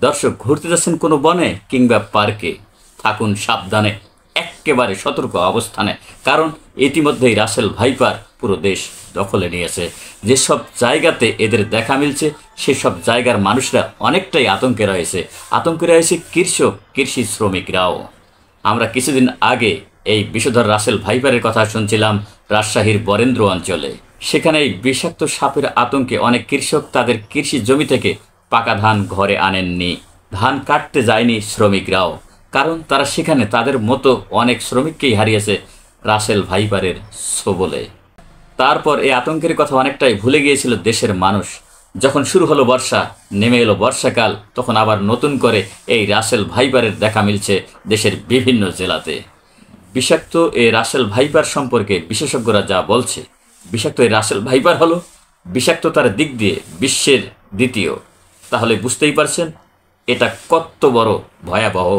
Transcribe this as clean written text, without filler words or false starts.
দর্শক, ঘুরতে যাচ্ছেন কোনো বনে কিংবা পার্কে, থাকুন সাবধানে, একেবারে সতর্ক অবস্থানে। কারণ ইতিমধ্যেই রাসেল ভাইপার পুরো দেশ দখলে নিয়েছে। যেসব জায়গাতে এদের দেখা মিলছে সেসব জায়গার মানুষরা অনেকটাই আতঙ্কে রয়েছে কৃষি শ্রমিকরাও। আমরা কিছুদিন আগে এই বিষধর রাসেল ভাইপারের কথা শুনছিলাম রাজশাহীর বরেন্দ্র অঞ্চলে। সেখানে এই বিষাক্ত সাপের আতঙ্কে অনেক কৃষক তাদের কৃষি জমি থেকে পাকা ধান ঘরে আনেননি, ধান কাটতে যায়নি শ্রমিকরাও। কারণ তারা সেখানে তাদের মতো অনেক শ্রমিককেই হারিয়েছে রাসেল ভাইপারের ছোবলে। তারপর এই আতঙ্কের কথা অনেকটাই ভুলে গিয়েছিল দেশের মানুষ। যখন শুরু হলো বর্ষা, নেমে এলো বর্ষাকাল, তখন আবার নতুন করে এই রাসেল ভাইপারের দেখা মিলছে দেশের বিভিন্ন জেলাতে। বিষাক্ত এই রাসেল ভাইপার সম্পর্কে বিশেষজ্ঞরা যা বলছে, বিষাক্ত এই রাসেল ভাইপার হলো বিষাক্ততার দিক দিয়ে বিশ্বের দ্বিতীয়। তাহলে বুঝতেই পারছেন এটা কত বড় ভয়াবহ।